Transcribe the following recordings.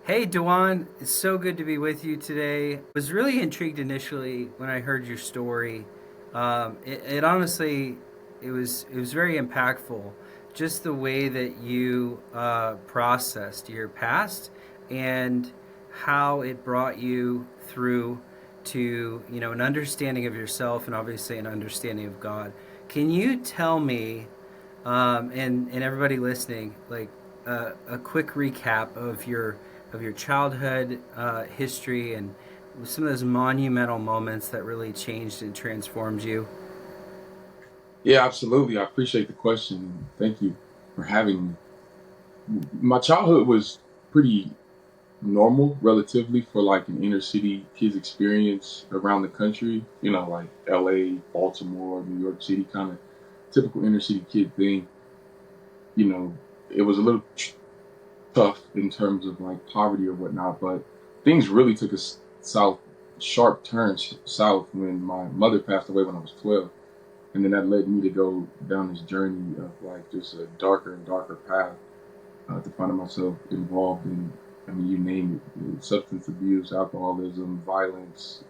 Hey, Dewan, it's so good to be with you today. I was really intrigued initially when I heard your story. It honestly, it was very impactful. Just the way that you processed your past and how it brought you through to an understanding of yourself and obviously an understanding of God. Can you tell me and everybody listening, like a quick recap of your childhood history and some of those monumental moments that really changed and transformed you. Yeah, absolutely. I appreciate the question. And thank you for having me. My childhood was pretty normal, relatively, for like an inner city kids experience around the country. Like LA, Baltimore, New York City, kind of typical inner city kid thing. You know, it was a little tough in terms of like poverty or whatnot, but things really took a south, sharp turn south when my mother passed away when I was 12. And then that led me to go down this journey of like just a darker and darker path to find myself involved in, I mean, you name it, substance abuse, alcoholism, violence,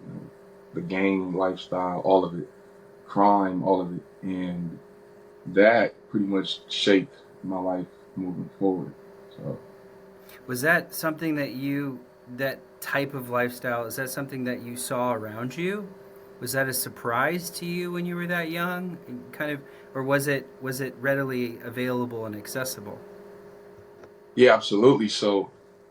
the gang lifestyle, all of it, crime, all of it. And that pretty much shaped my life moving forward. So, Was that something that type of lifestyle, is that something that you saw around you? Was that a surprise to you when you were that young? Kind of, or was it readily available and accessible? yeah, absolutely. So,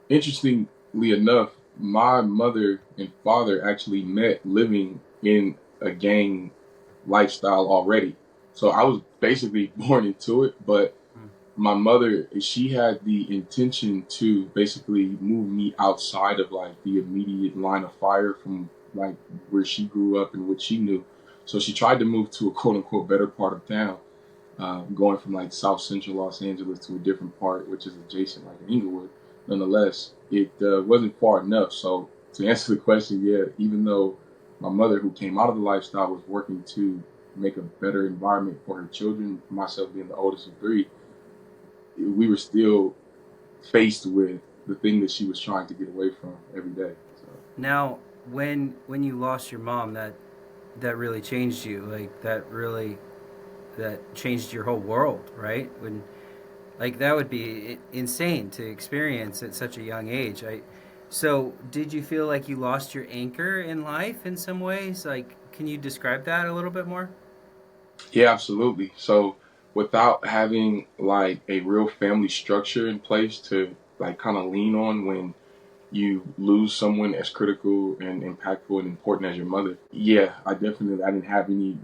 interestingly enough, my mother and father actually met living in a gang lifestyle already. So I was basically born into it, but Hmm. my mother, she had the intention to basically move me outside of like the immediate line of fire from like where she grew up and what she knew. So she tried to move to a quote unquote better part of town, going from like South Central Los Angeles to a different part, which is adjacent, like in Inglewood. Nonetheless, it wasn't far enough. So to answer the question, yeah, even though my mother, who came out of the lifestyle, was working to make a better environment for her children, myself being the oldest of three, we were still faced with the thing that she was trying to get away from every day. So Now, when you lost your mom, that really changed you. Like that changed your whole world, right? When like that would be insane to experience at such a young age. So did you feel like you lost your anchor in life in some ways? Like, can you describe that a little bit more? yeah, absolutely. So without having like a real family structure in place to like kind of lean on when you lose someone as critical and impactful and important as your mother. Yeah, I didn't have any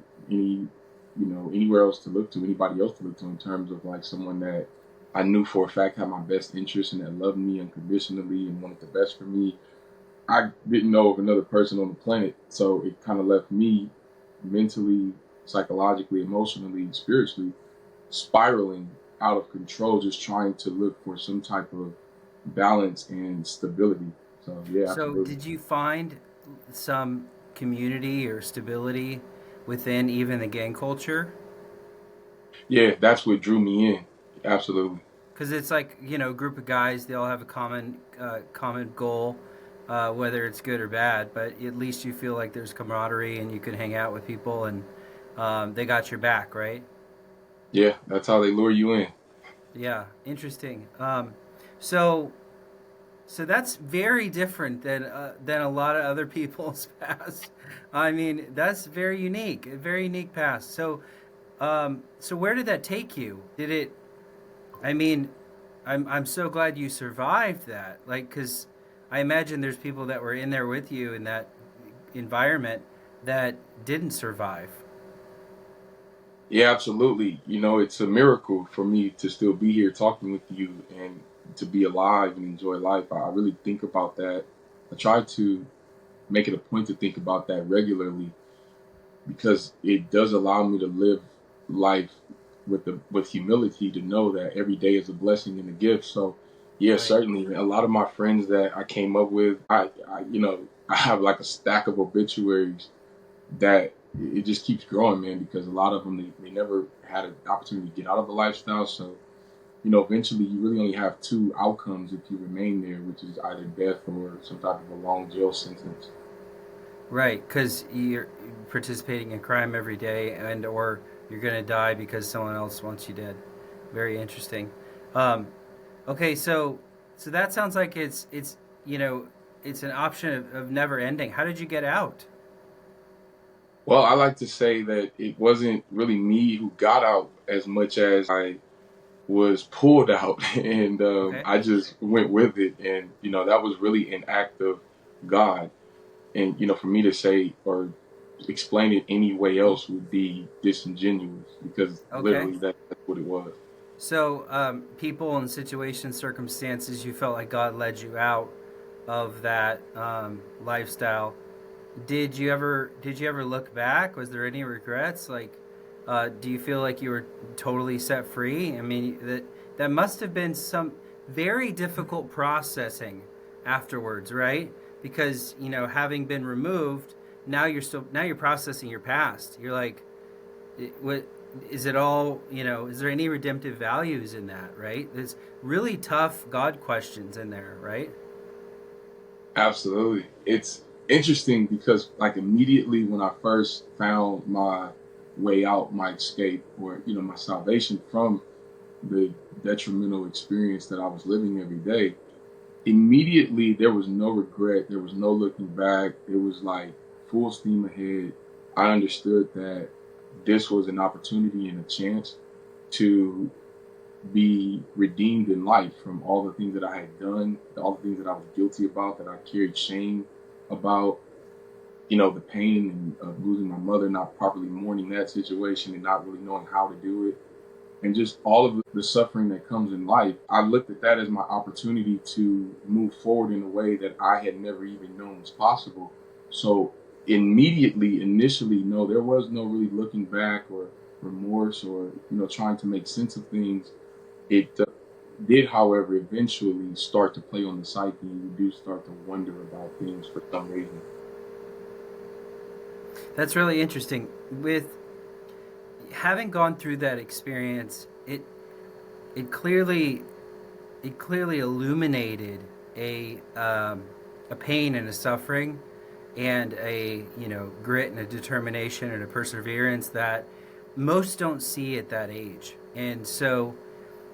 anywhere else to look to, anybody else to look to in terms of like someone that I knew for a fact had my best interest and that loved me unconditionally and wanted the best for me. I didn't know of another person on the planet, so it kind of left me mentally, psychologically, emotionally, spiritually spiraling out of control, just trying to look for some type of balance and stability. So yeah, So absolutely. did you find some community or stability within even the gang culture? Yeah, that's what drew me in. Absolutely. Because it's like a group of guys, they all have a common goal, whether it's good or bad, but at least you feel like there's camaraderie and you can hang out with people and they got your back, right? Yeah, that's how they lure you in. Yeah, interesting. So so that's very different than a lot of other people's past. I mean, that's very unique, a very unique past. So where did that take you? Did it? I mean, I'm so glad you survived that. Like, because I imagine there's people that were in there with you in that environment that didn't survive. Yeah, absolutely. It's a miracle for me to still be here talking with you and to be alive and enjoy life. I really think about that. I try to make it a point to think about that regularly because it does allow me to live life with humility to know that every day is a blessing and a gift. So yeah, Right. certainly a lot of my friends that I came up with, I have like a stack of obituaries that it just keeps growing, man, because a lot of them they never had an opportunity to get out of the lifestyle. So eventually you really only have two outcomes if you remain there, which is either death or some type of a long jail sentence. Right, because you're participating in crime every day, and or you're gonna die because someone else wants you dead. Very interesting. Um, okay, so that sounds like it's you know it's an option of never ending. How did you get out? Well, I like to say that it wasn't really me who got out as much as I was pulled out, and Okay. I just went with it, and that was really an act of God. And for me to say or explain it any way else would be disingenuous because Okay. literally that's what it was. So, people and situations, circumstances, you felt like God led you out of that lifestyle. Did you ever look back? Was there any regrets? Like, do you feel like you were totally set free? I mean, that must have been some very difficult processing afterwards, right? Because having been removed, now you're processing your past. You're like, what is it all? Is there any redemptive values in that? Right? There's really tough God questions in there, right? Absolutely. It's interesting because like immediately when I first found my way out, my escape, or my salvation from the detrimental experience that I was living every day, immediately there was no regret, there was no looking back. It was like full steam ahead. I understood that this was an opportunity and a chance to be redeemed in life from all the things that I had done, all the things that I was guilty about, that I carried shame about, the pain of losing my mother, not properly mourning that situation and not really knowing how to do it, and just all of the suffering that comes in life. I looked at that as my opportunity to move forward in a way that I had never even known was possible. So immediately, initially, no, there was no really looking back or remorse or trying to make sense of things. It did, however, eventually start to play on the psyche, and you do start to wonder about things for some reason. That's really interesting. With having gone through that experience, it clearly it clearly illuminated a pain and a suffering and a grit and a determination and a perseverance that most don't see at that age. And so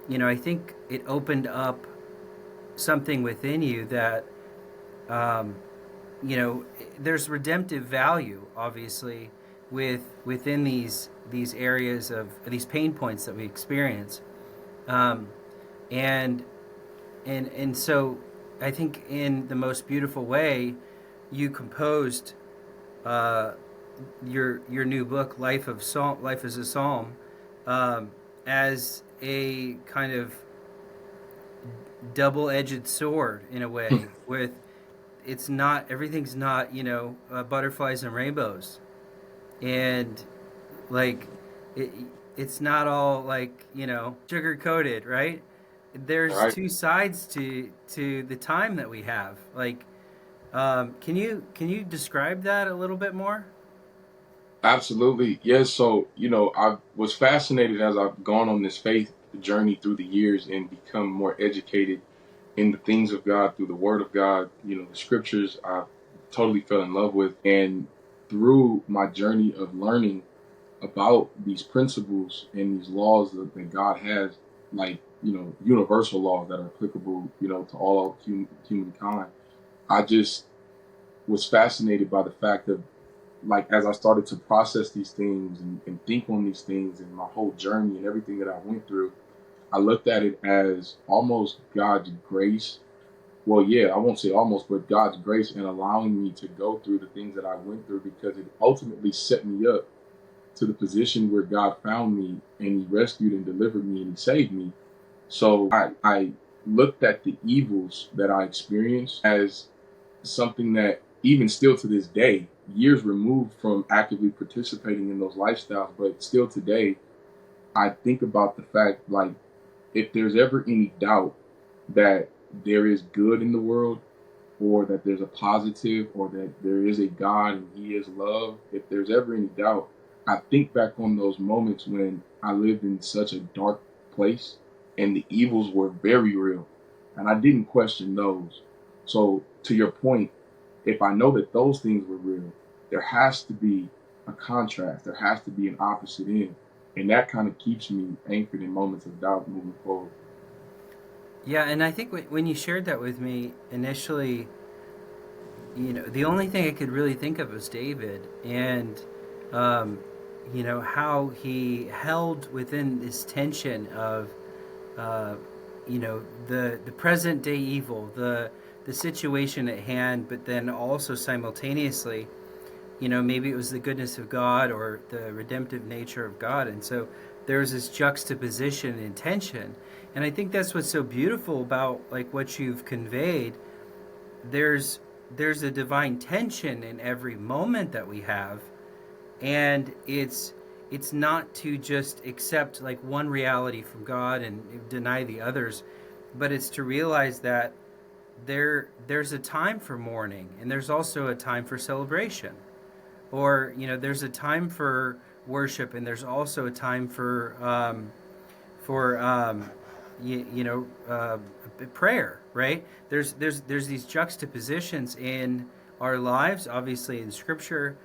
I think it opened up something within you that um, there's redemptive value, obviously, within these areas of these pain points that we experience, um, and so I think in the most beautiful way, you composed uh, your new book, Life as a Psalm, um, as a kind of double-edged sword in a way. With it's not everything's not butterflies and rainbows, and like it, it's not all like sugar coated, right? All There's right. two sides to the time that we have. Like, can you describe that a little bit more? Absolutely. Yes. So, I was fascinated as I've gone on this faith journey through the years and become more educated in the things of God through the Word of God, the scriptures I totally fell in love with. And through my journey of learning about these principles and these laws that God has, like, universal laws that are applicable, to all humankind, I just was fascinated by the fact of, like, as I started to process these things and think on these things and my whole journey and everything that I went through, I looked at it as almost God's grace. Well, yeah, I won't say almost, but God's grace in allowing me to go through the things that I went through, because it ultimately set me up to the position where God found me and He rescued and delivered me and He saved me. So I looked at the evils that I experienced as something that, even still to this day, years removed from actively participating in those lifestyles, but still today, I think about the fact, like, if there's ever any doubt that there is good in the world, or that there's a positive, or that there is a God and He is love, if there's ever any doubt, I think back on those moments when I lived in such a dark place, and the evils were very real, and I didn't question those. So to your point, if I know that those things were real, there has to be a contrast. There has to be an opposite end, and that kind of keeps me anchored in moments of doubt moving forward. Yeah, and I think when you shared that with me initially, the only thing I could really think of was David, and um, how he held within this tension of uh, the present day evil, the situation at hand, but then also simultaneously, maybe it was the goodness of God or the redemptive nature of God, and so there's this juxtaposition and tension, and I think that's what's so beautiful about like what you've conveyed. There's there's a divine tension in every moment that we have, and it's not to just accept like one reality from God and deny the others, but it's to realize that there's a time for mourning and there's also a time for celebration, or there's a time for worship and there's also a time for prayer, right? There's these juxtapositions in our lives, obviously in Scripture,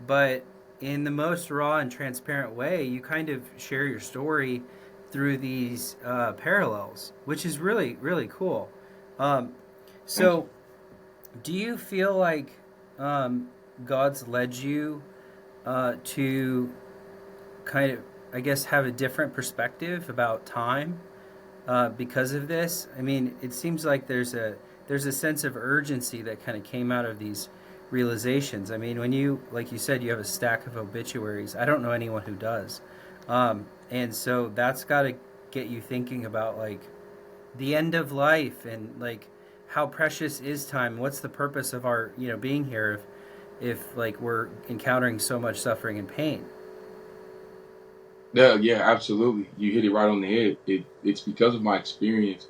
but in the most raw and transparent way, you kind of share your story through these parallels, which is really really cool. Um, Thank you. so, do you feel like um, God's led you to kind of, I guess, have a different perspective about time because of this? I mean, it seems like there's a sense of urgency that kind of came out of these realizations. I mean, when you, like you said, you have a stack of obituaries. I don't know anyone who does, and so that's got to get you thinking about like the end of life and like how precious is time. What's the purpose of our being here if like we're encountering so much suffering and pain? Yeah, yeah, absolutely. You hit it right on the head. It's because of my experience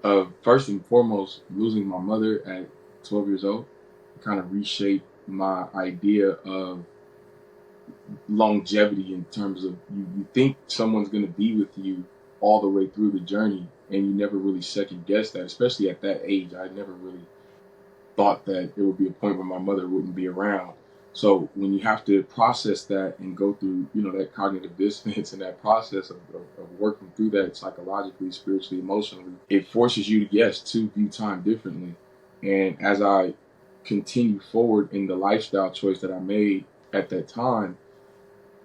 of first and foremost losing my mother at 12 years old. It kind of reshaped my idea of longevity in terms of you think someone's going to be with you all the way through the journey, and you never really second guess that, especially at that age. I never really thought that there would be a point where my mother wouldn't be around. So when you have to process that and go through, that cognitive dissonance and that process of working through that psychologically, spiritually, emotionally, it forces you to, yes, to view time differently. And as I continue forward in the lifestyle choice that I made at that time,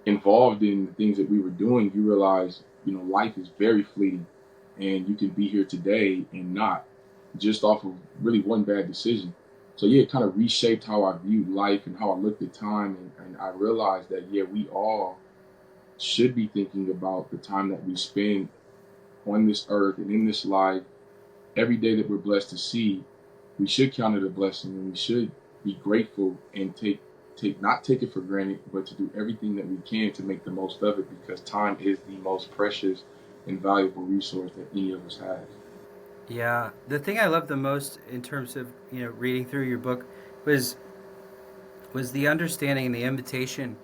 involved in the things that we were doing, you realize, life is very fleeting, and you can be here today and not, just off of really one bad decision. So yeah, it kind of reshaped how I viewed life and how I looked at time, and I realized that yeah, we all should be thinking about the time that we spend on this earth and in this life. Every day that we're blessed to see, we should count it a blessing, and we should be grateful and take not take it for granted, but to do everything that we can to make the most of it, because time is the most precious and valuable resource that any of us has. Yeah, the thing I love the most in terms of reading through your book was was the understanding and the invitation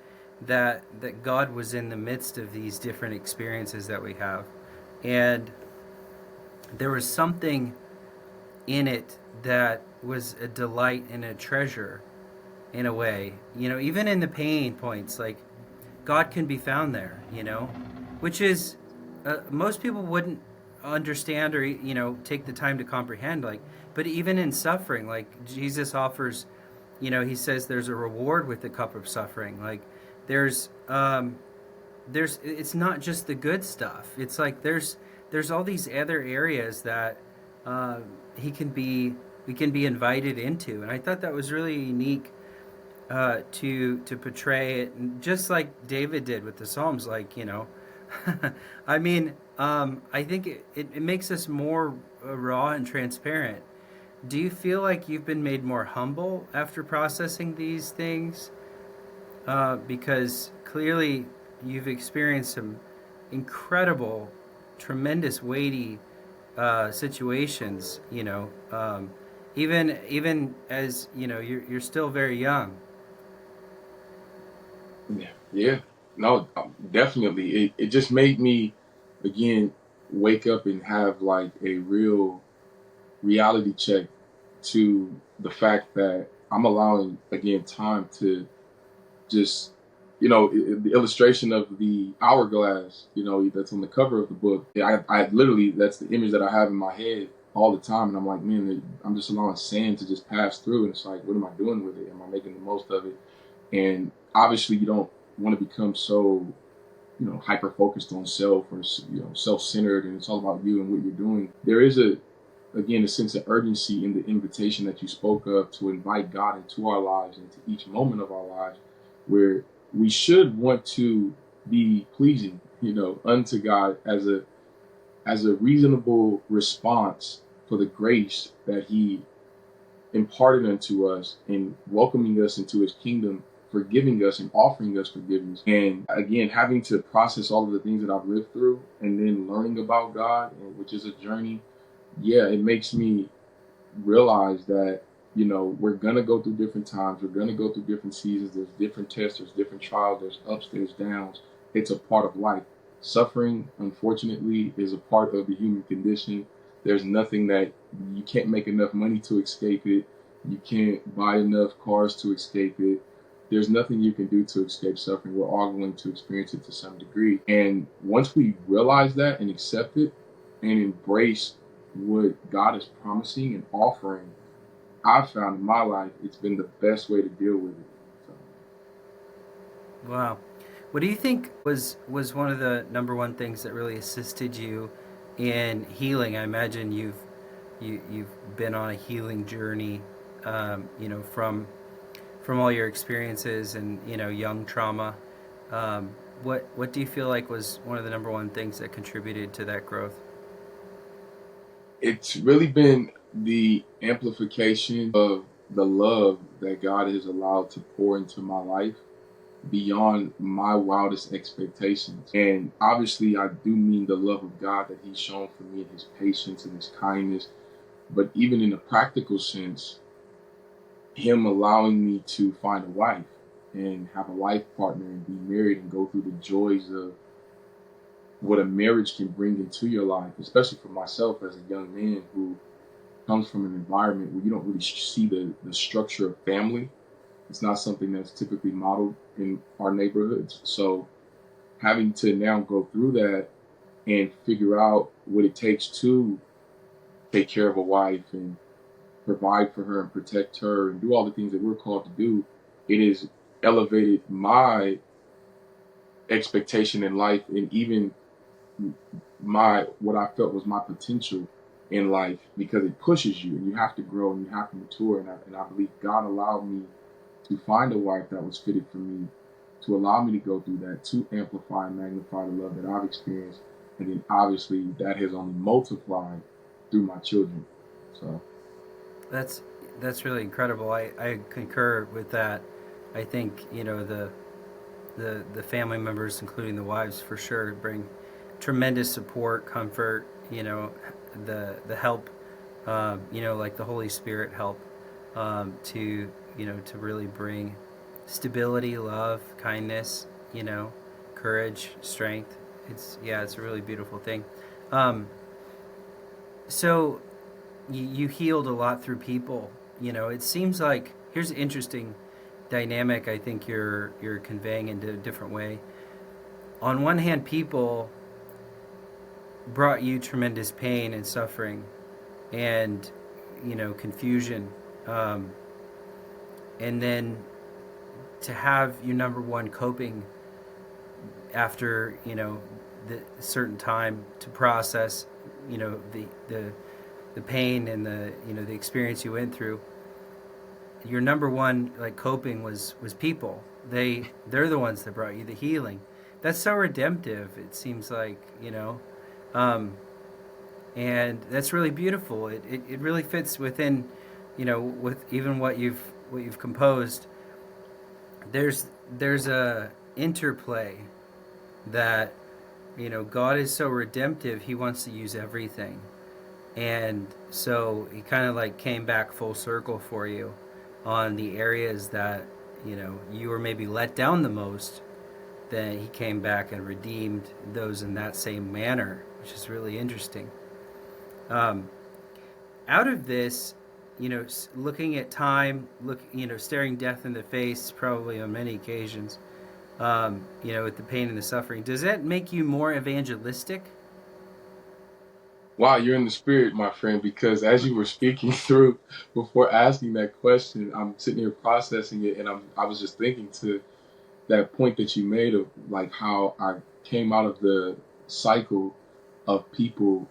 that God was in the midst of these different experiences that we have, and there was something in it that was a delight and a treasure in a way. Even in the pain points, like God can be found there. Which is most people wouldn't understand or take the time to comprehend. Like, but even in suffering, like Jesus offers, he says there's a reward with the cup of suffering. Like, there's it's not just the good stuff. It's like there's all these other areas that uh, he can be we can be invited into, and I thought that was really unique to portray it, just like David did with the Psalms. Like, I mean, I think it makes us more raw and transparent. Do you feel like you've been made more humble after processing these things? Because clearly you've experienced some incredible, tremendous, weighty situations. Even as you're still very young. Yeah, yeah, no, definitely. It just made me again. wake up and have like a real reality check to the fact that I'm allowing again time to just the illustration of the hourglass, that's on the cover of the book. I literally, that's the image that I have in my head all the time, and I'm like, man, I'm just allowing sand to just pass through, and it's like, what am I doing with it? Am I making the most of it? And obviously you don't want to become so hyper focused on self, or self-centered, and it's all about you and what you're doing. There is a sense of urgency in the invitation that you spoke of, to invite God into our lives, into each moment of our lives, where we should want to be pleasing, unto God, as a reasonable response for the grace that He imparted unto us in welcoming us into His kingdom, forgiving us and offering us forgiveness. And again, having to process all of the things that I've lived through, and then learning about God, which is a journey. Yeah, it makes me realize that we're gonna go through different times, we're gonna go through different seasons, there's different tests, there's different trials, there's ups, there's downs. It's a part of life. Suffering, unfortunately, is a part of the human condition. There's nothing that you can't make enough money to escape it. You can't buy enough cars to escape it. There's nothing you can do to escape suffering. We're all going to experience it to some degree. And once we realize that and accept it and embrace what God is promising and offering, I've found in my life it's been the best way to deal with it. So, Wow. What do you think was one of the number one things that really assisted you in healing? I imagine you've been on a healing journey, from all your experiences and young trauma. What do you feel like was one of the number one things that contributed to that growth? it's really been the amplification of the love that God has allowed to pour into my life beyond my wildest expectations. And obviously, I do mean the love of God that He's shown for me, and His patience and His kindness. But even in a practical sense, Him allowing me to find a wife and have a life partner and be married and go through the joys of what a marriage can bring into your life, especially for myself as a young man who comes from an environment where you don't really see the structure of family. It's not something that's typically modeled in our neighborhoods. So having to now go through that and figure out what it takes to take care of a wife and provide for her and protect her and do all the things that we're called to do, it has elevated my expectation in life, and even my what I felt was my potential in life, because it pushes you and you have to grow and you have to mature. And I believe God allowed me to find a wife that was fitted for me, to allow me to go through that, to amplify and magnify the love that I've experienced. And then obviously that has only multiplied through my children. So, That's that's really incredible. I concur with that. I think the family members, including the wives, for sure bring tremendous support, comfort. The help, like the Holy Spirit help, to really bring stability, love, kindness, courage, strength. It's a really beautiful thing. Um, so you healed a lot through people. It seems like here's an interesting dynamic. I think you're conveying in a different way. On one hand, people brought you tremendous pain and suffering, and confusion, and then to have your number one coping after the certain time to process the pain and the experience you went through. Your number one like coping was people. They're the ones that brought you the healing. That's so redemptive. It seems like um, and that's really beautiful. It really fits within with even what you've composed. There's a interplay that God is so redemptive. He wants to use everything, and so he kind of like came back full circle for you on the areas that you were maybe let down the most. Then he came back and redeemed those in that same manner. which is really interesting. Um, Out of this, looking at time, staring death in the face, probably on many occasions, with the pain and the suffering, does that make you more evangelistic? Wow, you're in the spirit, my friend, because as you were speaking through before asking that question, I'm sitting here processing it, and I was just thinking to that point that you made of like how I came out of the cycle of people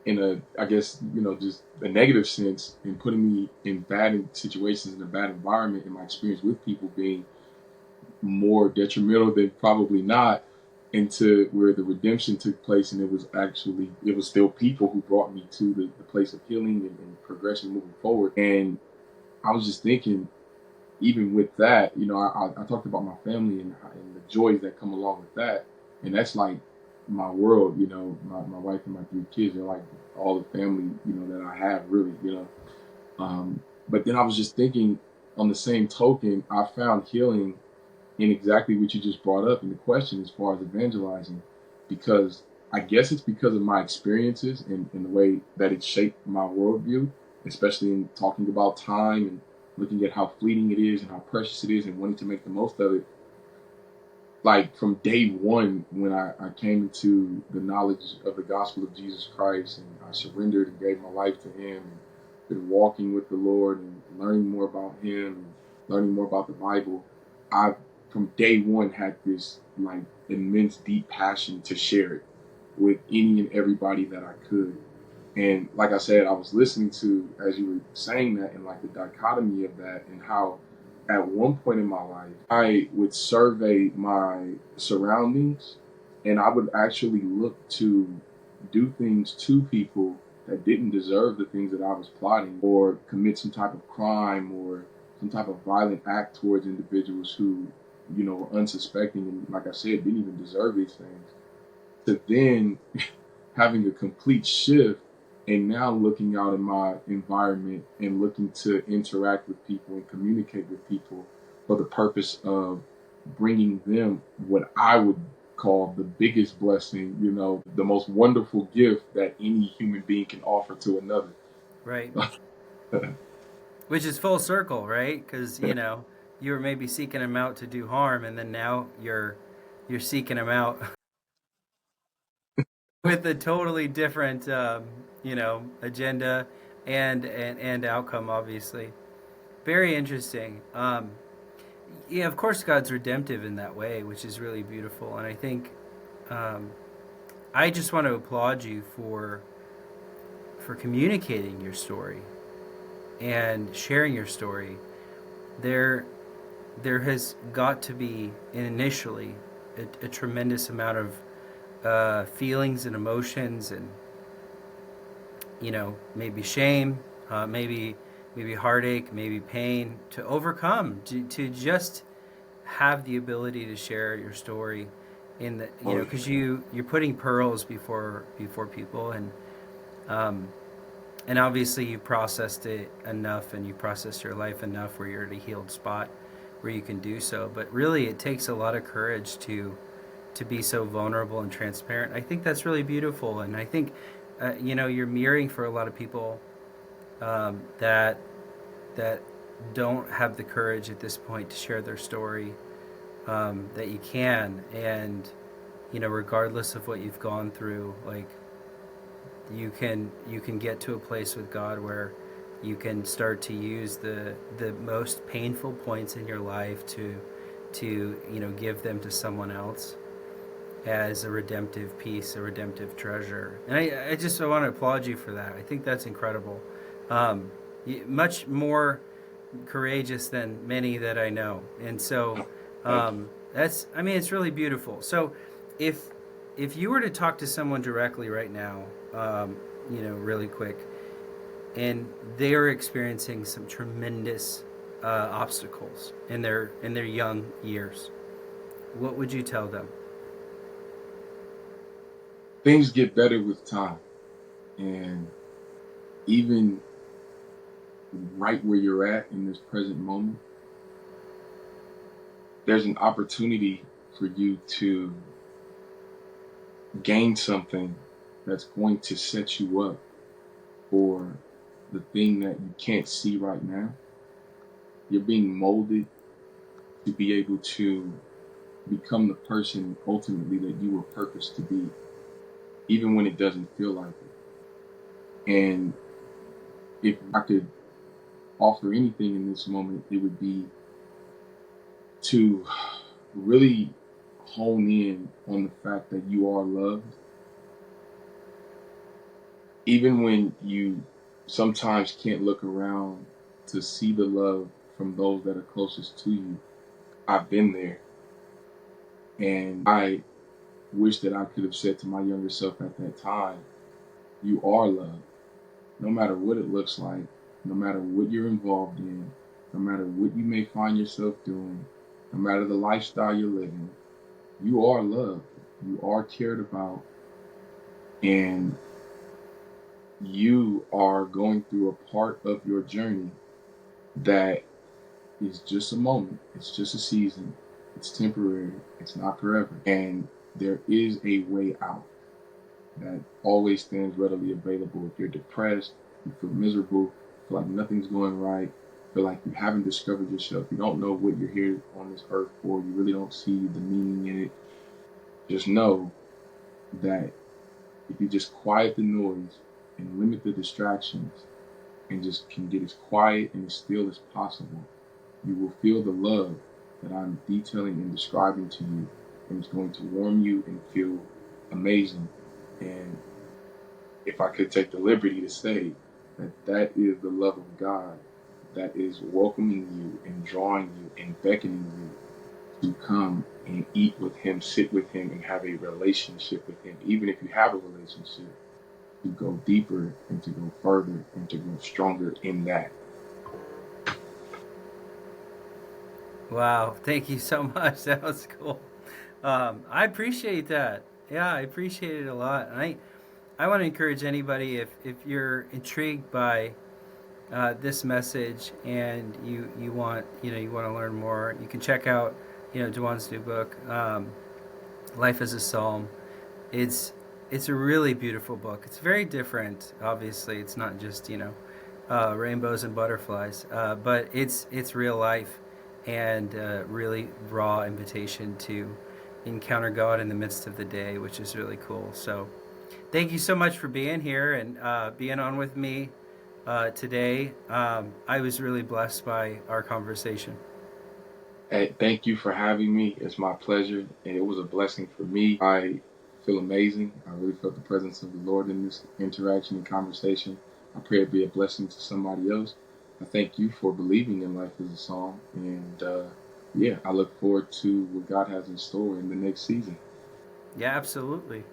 in a, I guess, just a negative sense, and putting me in bad situations in a bad environment, and my experience with people being more detrimental than probably not, into where the redemption took place, and it was still people who brought me to the place of healing and progression moving forward. And I was just thinking, even with that, I talked about my family and the joys that come along with that, and that's like my world. My wife and my three kids are like all the family that I have, really. But then I was just thinking, on the same token, I found healing in exactly what you just brought up in the question as far as evangelizing, because I guess it's because of my experiences and the way that it shaped my worldview, especially in talking about time and looking at how fleeting it is and how precious it is and wanting to make the most of it. Like from day one, when I came into the knowledge of the gospel of Jesus Christ, and I surrendered and gave my life to Him, and been walking with the Lord and learning more about Him and learning more about the Bible, I've from day one had this like immense, deep passion to share it with any and everybody that I could. And like I said, I was listening to, as you were saying that, and like the dichotomy of that, and how at one point in my life, I would survey my surroundings, and I would actually look to do things to people that didn't deserve the things that I was plotting, or commit some type of crime or some type of violent act towards individuals who, were unsuspecting and, like I said, didn't even deserve these things. To then having a complete shift, and now looking out in my environment and looking to interact with people and communicate with people for the purpose of bringing them what I would call the biggest blessing, the most wonderful gift that any human being can offer to another. Right. Which is full circle, right? Because you were maybe seeking him out to do harm, and then now you're seeking him out with a totally different agenda and outcome, obviously. Very interesting. Yeah, of course, God's redemptive in that way, which is really beautiful. And I think um, I just want to applaud you for communicating your story and sharing your story. There there has got to be initially a tremendous amount of feelings and emotions, and maybe shame, maybe heartache, maybe pain to overcome, to just have the ability to share your story in the Oh, because you're putting pearls before people, um, and obviously you processed it enough, and you processed your life enough where you're at a healed spot where you can do so. But really, it takes a lot of courage to be so vulnerable and transparent. I think that's really beautiful, and I think you're mirroring for a lot of people that that don't have the courage at this point to share their story, that you can. And regardless of what you've gone through, like you can get to a place with God where you can start to use the most painful points in your life to give them to someone else as a redemptive piece, a redemptive treasure. And I want to applaud you for that. I think that's incredible. Um, Much more courageous than many that I know. And so thank you. it's really beautiful. So if you were to talk to someone directly right now, really quick, and they are experiencing some tremendous obstacles in their young years, what would you tell them? Things get better with time, and even right where you're at in this present moment, there's an opportunity for you to gain something that's going to set you up for the thing that you can't see right now. You're being molded to be able to become the person ultimately that you were purposed to be, even when it doesn't feel like it. And if I could offer anything in this moment, it would be to really hone in on the fact that you are loved, even when you sometimes can't look around to see the love from those that are closest to you. I've been there, and I wish that I could have said to my younger self at that time, you are loved, no matter what it looks like, no matter what you're involved in, no matter what you may find yourself doing, no matter the lifestyle you're living, you are loved, you are cared about, and you are going through a part of your journey that is just a moment, it's just a season, it's temporary, it's not forever, and there is a way out that always stands readily available. If you're depressed, you feel miserable, feel like nothing's going right, feel like you haven't discovered yourself, you don't know what you're here on this earth for, you really don't see the meaning in it, just know that if you just quiet the noise and limit the distractions and just can get as quiet and as still as possible, you will feel the love that I'm detailing and describing to you, and it's going to warm you and feel amazing. And if I could take the liberty to say that that is the love of God that is welcoming you and drawing you and beckoning you to come and eat with Him, sit with Him, and have a relationship with Him. Even if you have a relationship, to go deeper and to go further and to grow stronger in that. Wow, thank you so much. That was cool. I appreciate that. Yeah, I appreciate it a lot. And I want to encourage anybody if you're intrigued by this message and you want you want to learn more, you can check out DaJuan's new book, Life as a Psalm. It's it's a really beautiful book. It's very different. Obviously, it's not just rainbows and butterflies, but it's real life and really raw invitation to encounter God in the midst of the day, which is really cool. So, thank you so much for being here and being on with me today. I was really blessed by our conversation. Hey, thank you for having me. It's my pleasure, and it was a blessing for me. I feel amazing. I really felt the presence of the Lord in this interaction and conversation. I pray it be a blessing to somebody else. I thank you for believing in life as a song, and yeah, I look forward to what God has in store in the next season. Yeah, absolutely.